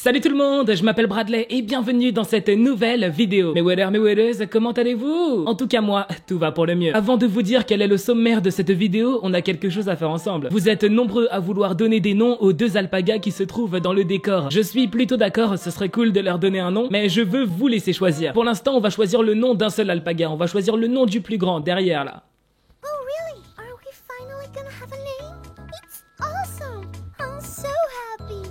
Salut tout le monde, je m'appelle Bradley et bienvenue dans cette nouvelle vidéo. Mes wedders, comment allez-vous? En tout cas moi, tout va pour le mieux. Avant de vous dire quel est le sommaire de cette vidéo, on a quelque chose à faire ensemble. Vous êtes nombreux à vouloir donner des noms aux deux alpagas qui se trouvent dans le décor. Je suis plutôt d'accord, ce serait cool de leur donner un nom, mais je veux vous laisser choisir. Pour l'instant, on va choisir le nom d'un seul alpaga, on va choisir le nom du plus grand, derrière là. Oh really? Are we finally gonna have a name? It's awesome! I'm so happy!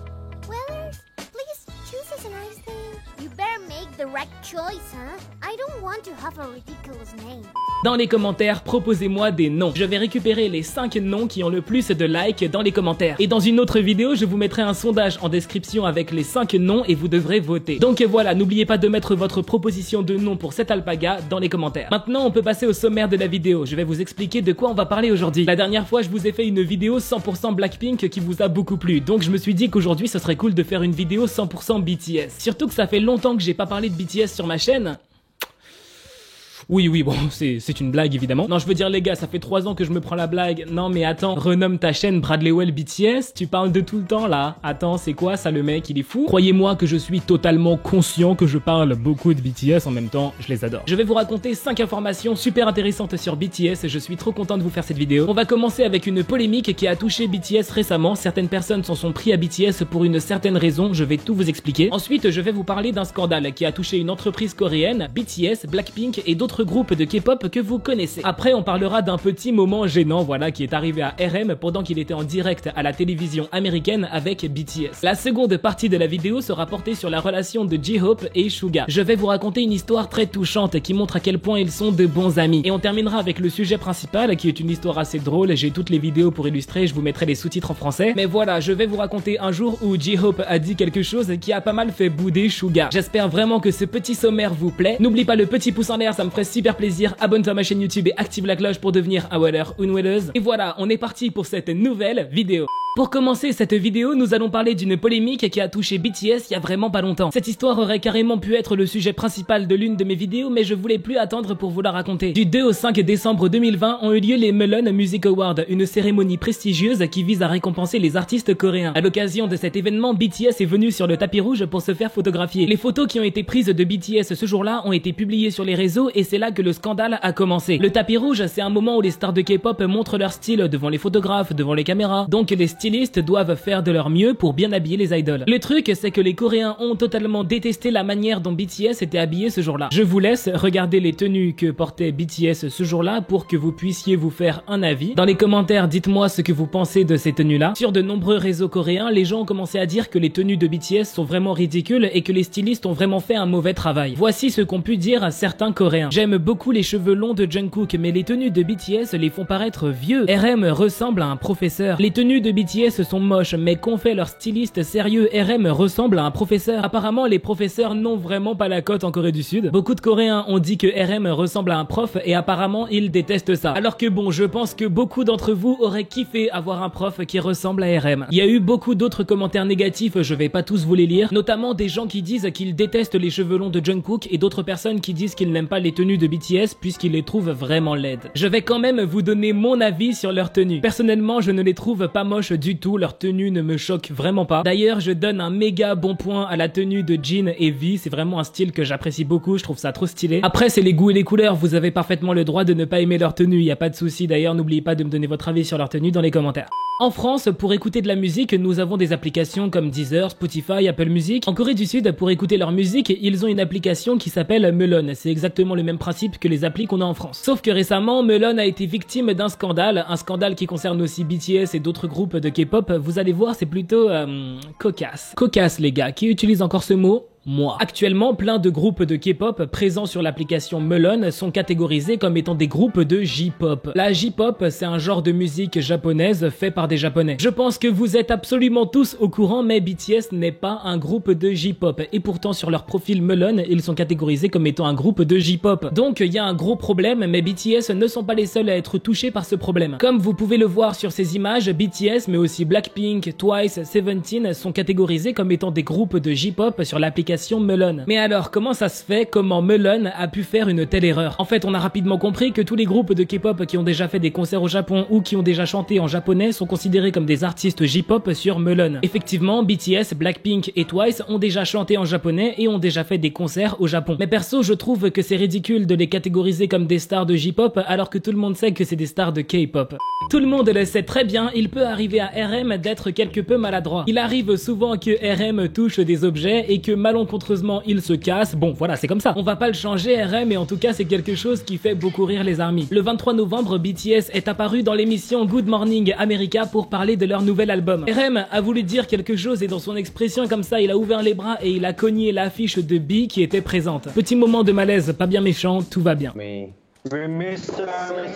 Wellers, please choose us a nice name. You better make the right choice, huh? I don't want to have a ridiculous name. Dans les commentaires, proposez-moi des noms. Je vais récupérer les 5 noms qui ont le plus de likes dans les commentaires. Et dans une autre vidéo, je vous mettrai un sondage en description avec les 5 noms et vous devrez voter. Donc voilà, n'oubliez pas de mettre votre proposition de nom pour cet alpaga dans les commentaires. Maintenant, on peut passer au sommaire de la vidéo. Je vais vous expliquer de quoi on va parler aujourd'hui. La dernière fois, je vous ai fait une vidéo 100% Blackpink qui vous a beaucoup plu. Donc je me suis dit qu'aujourd'hui, ce serait cool de faire une vidéo 100% BTS. Surtout que ça fait longtemps que j'ai pas parlé de BTS sur ma chaîne. Oui, bon, c'est une blague évidemment. Non, je veux dire les gars, ça fait 3 ans que je me prends la blague. Non mais attends, renomme ta chaîne Bradley Well BTS, tu parles de tout le temps là. Attends, c'est quoi ça le mec, il est fou? Croyez-moi que je suis totalement conscient que je parle beaucoup de BTS, en même temps, je les adore. Je vais vous raconter 5 informations super intéressantes sur BTS, je suis trop content de vous faire cette vidéo. On va commencer avec une polémique qui a touché BTS récemment. Certaines personnes s'en sont pris à BTS pour une certaine raison, je vais tout vous expliquer. Ensuite, je vais vous parler d'un scandale qui a touché une entreprise coréenne, BTS, Blackpink et d'autres groupes de K-pop que vous connaissez. Après, on parlera d'un petit moment gênant, voilà, qui est arrivé à RM pendant qu'il était en direct à la télévision américaine avec BTS. La seconde partie de la vidéo sera portée sur la relation de J-Hope et Suga. Je vais vous raconter une histoire très touchante qui montre à quel point ils sont de bons amis. Et on terminera avec le sujet principal qui est une histoire assez drôle. J'ai toutes les vidéos pour illustrer, je vous mettrai les sous-titres en français. Mais voilà, je vais vous raconter un jour où J-Hope a dit quelque chose qui a pas mal fait bouder Suga. J'espère vraiment que ce petit sommaire vous plaît. N'oublie pas le petit pouce en l'air, ça me ferait super plaisir. Abonne-toi à ma chaîne YouTube et active la cloche pour devenir un weller ou une welleuse. Et voilà, on est parti pour cette nouvelle vidéo. Pour commencer cette vidéo, nous allons parler d'une polémique qui a touché BTS il y a vraiment pas longtemps. Cette histoire aurait carrément pu être le sujet principal de l'une de mes vidéos, mais je voulais plus attendre pour vous la raconter. Du 2 au 5 décembre 2020 ont eu lieu les Melon Music Awards, une cérémonie prestigieuse qui vise à récompenser les artistes coréens. À l'occasion de cet événement, BTS est venu sur le tapis rouge pour se faire photographier. Les photos qui ont été prises de BTS ce jour-là ont été publiées sur les réseaux et c'est là que le scandale a commencé. Le tapis rouge, c'est un moment où les stars de K-pop montrent leur style devant les photographes, devant les caméras. Donc les stylistes doivent faire de leur mieux pour bien habiller les idoles. Le truc, c'est que les Coréens ont totalement détesté la manière dont BTS était habillé ce jour-là. Je vous laisse regarder les tenues que portait BTS ce jour-là pour que vous puissiez vous faire un avis. Dans les commentaires, dites-moi ce que vous pensez de ces tenues-là. Sur de nombreux réseaux coréens, les gens ont commencé à dire que les tenues de BTS sont vraiment ridicules et que les stylistes ont vraiment fait un mauvais travail. Voici ce qu'ont pu dire certains Coréens. J'aime beaucoup les cheveux longs de Jungkook, mais les tenues de BTS les font paraître vieux. RM ressemble à un professeur. Les tenues de BTS sont moches, mais qu'ont fait leur styliste sérieux? RM ressemble à un professeur. Apparemment, les professeurs n'ont vraiment pas la cote en Corée du Sud. Beaucoup de Coréens ont dit que RM ressemble à un prof et apparemment, ils détestent ça. Alors que bon, je pense que beaucoup d'entre vous auraient kiffé avoir un prof qui ressemble à RM. Il y a eu beaucoup d'autres commentaires négatifs, je vais pas tous vous les lire, notamment des gens qui disent qu'ils détestent les cheveux longs de Jungkook et d'autres personnes qui disent qu'ils n'aiment pas les tenues de BTS puisqu'ils les trouvent vraiment laides. Je vais quand même vous donner mon avis sur leurs tenues. Personnellement, je ne les trouve pas moches du tout. Leur tenue ne me choque vraiment pas. D'ailleurs, je donne un méga bon point à la tenue de Jin et V. C'est vraiment un style que j'apprécie beaucoup. Je trouve ça trop stylé. Après, c'est les goûts et les couleurs. Vous avez parfaitement le droit de ne pas aimer leur tenue. Y a pas de souci. D'ailleurs, n'oubliez pas de me donner votre avis sur leur tenue dans les commentaires. En France, pour écouter de la musique, nous avons des applications comme Deezer, Spotify, Apple Music. En Corée du Sud, pour écouter leur musique, ils ont une application qui s'appelle Melon. C'est exactement le même principe que les applis qu'on a en France. Sauf que récemment, Melon a été victime d'un scandale. Un scandale qui concerne aussi BTS et d'autres groupes de K-pop. Vous allez voir, c'est plutôt cocasse. Cocasse, les gars. Qui utilise encore ce mot? Moi. Actuellement, plein de groupes de K-pop présents sur l'application Melon sont catégorisés comme étant des groupes de J-pop. La J-pop, c'est un genre de musique japonaise fait par des japonais. Je pense que vous êtes absolument tous au courant, mais BTS n'est pas un groupe de J-pop. Et pourtant, sur leur profil Melon, ils sont catégorisés comme étant un groupe de J-pop. Donc, il y a un gros problème, mais BTS ne sont pas les seuls à être touchés par ce problème. Comme vous pouvez le voir sur ces images, BTS, mais aussi Blackpink, Twice, Seventeen sont catégorisés comme étant des groupes de J-pop sur l'application fabrication Melon. Mais alors, comment ça se fait? Comment Melon a pu faire une telle erreur? En fait, on a rapidement compris que tous les groupes de K-pop qui ont déjà fait des concerts au Japon ou qui ont déjà chanté en japonais sont considérés comme des artistes J-pop sur Melon. Effectivement, BTS, Blackpink et Twice ont déjà chanté en japonais et ont déjà fait des concerts au Japon. Mais perso, je trouve que c'est ridicule de les catégoriser comme des stars de J-pop alors que tout le monde sait que c'est des stars de K-pop. Tout le monde le sait très bien, il peut arriver à RM d'être quelque peu maladroit. Il arrive souvent que RM touche des objets et que malencontreusement il se casse. Bon, voilà, c'est comme ça. On va pas le changer RM, mais en tout cas c'est quelque chose qui fait beaucoup rire les armies. Le 23 novembre, BTS est apparu dans l'émission Good Morning America pour parler de leur nouvel album. RM a voulu dire quelque chose et dans son expression comme ça, il a ouvert les bras et il a cogné l'affiche de B qui était présente. Petit moment de malaise, pas bien méchant, tout va bien. We miss them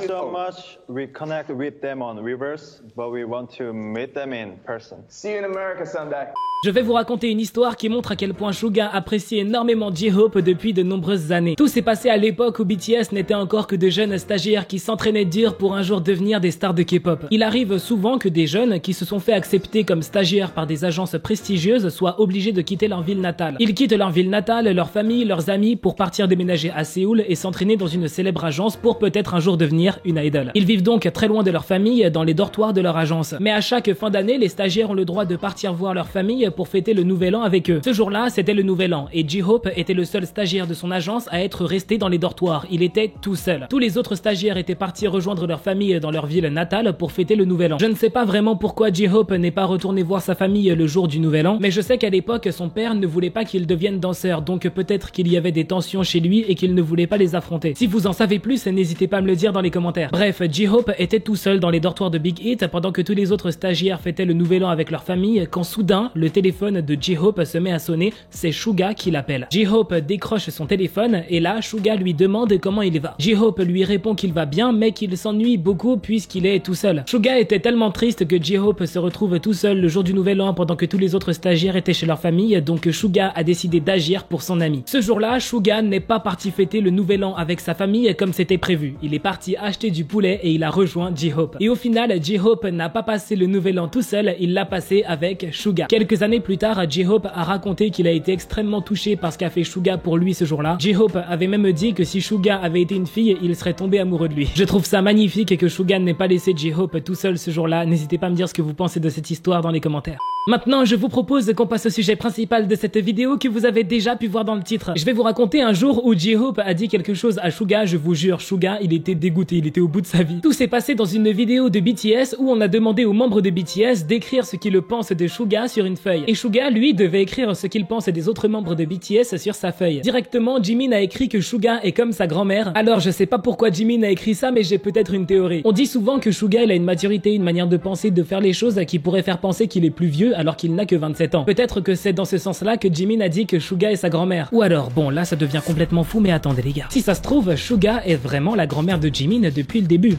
so much. We connect with them on reverse, but we want to meet them in person. See you in America someday. Je vais vous raconter une histoire qui montre à quel point Suga apprécie énormément J-Hope depuis de nombreuses années. Tout s'est passé à l'époque où BTS n'était encore que de jeunes stagiaires qui s'entraînaient dur pour un jour devenir des stars de K-pop. Il arrive souvent que des jeunes qui se sont fait accepter comme stagiaires par des agences prestigieuses soient obligés de quitter leur ville natale. Ils quittent leur ville natale, leur famille, leurs amis pour partir déménager à Séoul et s'entraîner dans une célèbre agence pour peut-être un jour devenir une idol. Ils vivent donc très loin de leur famille dans les dortoirs de leur agence. Mais à chaque fin d'année, les stagiaires ont le droit de partir voir leur famille pour fêter le nouvel an avec eux. Ce jour-là, c'était le nouvel an et J-Hope était le seul stagiaire de son agence à être resté dans les dortoirs. Il était tout seul. Tous les autres stagiaires étaient partis rejoindre leur famille dans leur ville natale pour fêter le nouvel an. Je ne sais pas vraiment pourquoi J-Hope n'est pas retourné voir sa famille le jour du nouvel an, mais je sais qu'à l'époque, son père ne voulait pas qu'il devienne danseur, donc peut-être qu'il y avait des tensions chez lui et qu'il ne voulait pas les affronter. Si vous en savez plus, n'hésitez pas à me le dire dans les commentaires. Bref, J-Hope était tout seul dans les dortoirs de Big Hit pendant que tous les autres stagiaires fêtaient le nouvel an avec leur famille quand soudain, le téléphone de J-Hope se met à sonner, c'est Suga qui l'appelle. J-Hope décroche son téléphone et là, Suga lui demande comment il va. J-Hope lui répond qu'il va bien mais qu'il s'ennuie beaucoup puisqu'il est tout seul. Suga était tellement triste que J-Hope se retrouve tout seul le jour du nouvel an pendant que tous les autres stagiaires étaient chez leur famille, donc Suga a décidé d'agir pour son ami. Ce jour-là, Suga n'est pas parti fêter le nouvel an avec sa famille comme c'était prévu. Il est parti acheter du poulet et il a rejoint J-Hope. Et au final, J-Hope n'a pas passé le nouvel an tout seul, il l'a passé avec Suga. Quelques années plus tard, J-Hope a raconté qu'il a été extrêmement touché par ce qu'a fait Suga pour lui ce jour-là. J-Hope avait même dit que si Suga avait été une fille, il serait tombé amoureux de lui. Je trouve ça magnifique que Suga n'ait pas laissé J-Hope tout seul ce jour-là. N'hésitez pas à me dire ce que vous pensez de cette histoire dans les commentaires. Maintenant, je vous propose qu'on passe au sujet principal de cette vidéo que vous avez déjà pu voir dans le titre. Je vais vous raconter un jour où J-Hope a dit quelque chose à Suga. Je vous jure, Suga, il était dégoûté, il était au bout de sa vie. Tout s'est passé dans une vidéo de BTS où on a demandé aux membres de BTS d'écrire ce qu'ils pensent de Suga sur une feuille. Et Suga, lui, devait écrire ce qu'il pense des autres membres de BTS sur sa feuille. Directement, Jimin a écrit que Suga est comme sa grand-mère. Alors, je sais pas pourquoi Jimin a écrit ça, mais j'ai peut-être une théorie. On dit souvent que Suga, il a une maturité, une manière de penser, de faire les choses qui pourrait faire penser qu'il est plus vieux alors qu'il n'a que 27 ans. Peut-être que c'est dans ce sens-là que Jimin a dit que Suga est sa grand-mère. Ou alors, bon, là ça devient complètement fou, mais attendez les gars. Si ça se trouve, Suga est vraiment la grand-mère de Jimin depuis le début.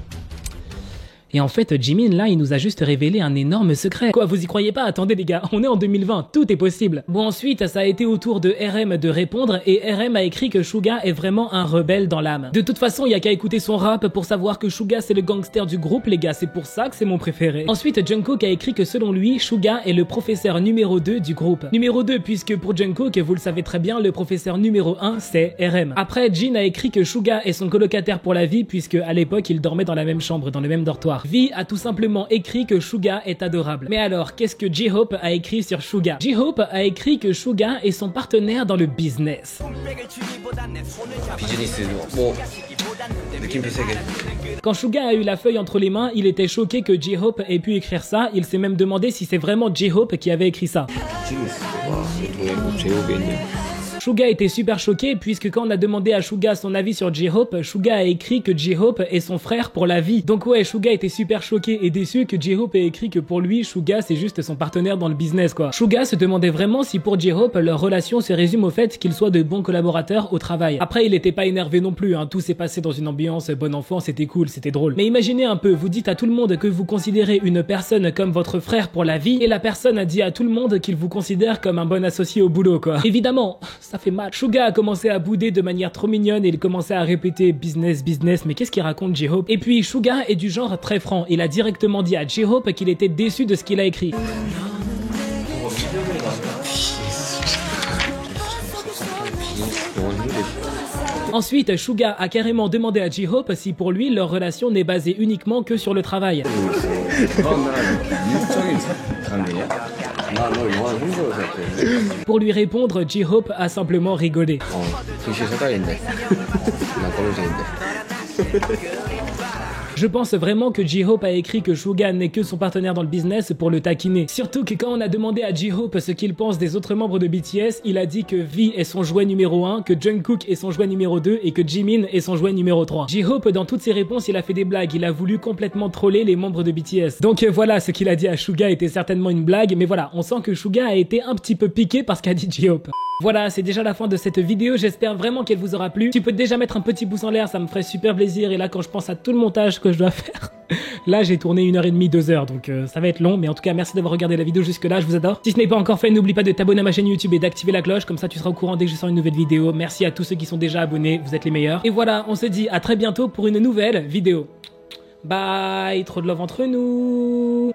Et en fait, Jimin, là, il nous a juste révélé un énorme secret. Quoi, vous y croyez pas? Attendez les gars, on est en 2020, tout est possible. Bon, ensuite, ça a été au tour de RM de répondre, et RM a écrit que Suga est vraiment un rebelle dans l'âme. De toute façon, il y a qu'à écouter son rap pour savoir que Suga c'est le gangster du groupe, les gars, c'est pour ça que c'est mon préféré. Ensuite, Jungkook a écrit que selon lui, Suga est le professeur numéro 2 du groupe. Numéro 2, puisque pour Jungkook, vous le savez très bien, le professeur numéro 1, c'est RM. Après, Jin a écrit que Suga est son colocataire pour la vie, puisque à l'époque, ils dormaient dans la même chambre, dans le même dortoir. V a tout simplement écrit que Suga est adorable. Mais alors, qu'est-ce que J-Hope a écrit sur Suga? J-Hope a écrit que Suga est son partenaire dans le business. Quand Suga a eu la feuille entre les mains, il était choqué que J-Hope ait pu écrire ça. Il s'est même demandé si c'est vraiment J-Hope qui avait écrit ça. Suga était super choqué puisque quand on a demandé à Suga son avis sur J-Hope, Suga a écrit que J-Hope est son frère pour la vie. Donc ouais, Suga était super choqué et déçu que J-Hope ait écrit que pour lui, Suga c'est juste son partenaire dans le business quoi. Suga se demandait vraiment si pour J-Hope, leur relation se résume au fait qu'ils soient de bons collaborateurs au travail. Après, il était pas énervé non plus, hein. Tout s'est passé dans une ambiance bon enfant, c'était cool, c'était drôle. Mais imaginez un peu, vous dites à tout le monde que vous considérez une personne comme votre frère pour la vie et la personne a dit à tout le monde qu'il vous considère comme un bon associé au boulot quoi. Évidemment, ça fait mal. Suga a commencé à bouder de manière trop mignonne et il commençait à répéter business, business, mais qu'est-ce qu'il raconte J-Hope? Et puis Suga est du genre très franc, il a directement dit à J-Hope qu'il était déçu de ce qu'il a écrit. Ensuite, Suga a carrément demandé à J-Hope si pour lui leur relation n'est basée uniquement que sur le travail. Pour lui répondre, J-Hope a simplement rigolé. Je pense vraiment que J-Hope a écrit que Suga n'est que son partenaire dans le business pour le taquiner. Surtout que quand on a demandé à J-Hope ce qu'il pense des autres membres de BTS, il a dit que V est son jouet numéro 1, que Jungkook est son jouet numéro 2 et que Jimin est son jouet numéro 3. J-Hope, dans toutes ses réponses, il a fait des blagues, il a voulu complètement troller les membres de BTS. Donc voilà, ce qu'il a dit à Suga était certainement une blague, mais voilà, on sent que Suga a été un petit peu piqué par ce qu'a dit J-Hope. Voilà, c'est déjà la fin de cette vidéo, j'espère vraiment qu'elle vous aura plu. Tu peux déjà mettre un petit pouce en l'air, ça me ferait super plaisir. Et là, quand je pense à tout le montage que je dois faire, là j'ai tourné 1h30, 2 heures, donc ça va être long. Mais en tout cas, merci d'avoir regardé la vidéo jusque là, je vous adore. Si ce n'est pas encore fait, n'oublie pas de t'abonner à ma chaîne YouTube et d'activer la cloche, comme ça tu seras au courant dès que je sors une nouvelle vidéo. Merci à tous ceux qui sont déjà abonnés, vous êtes les meilleurs. Et voilà, on se dit à très bientôt pour une nouvelle vidéo. Bye, trop de love entre nous.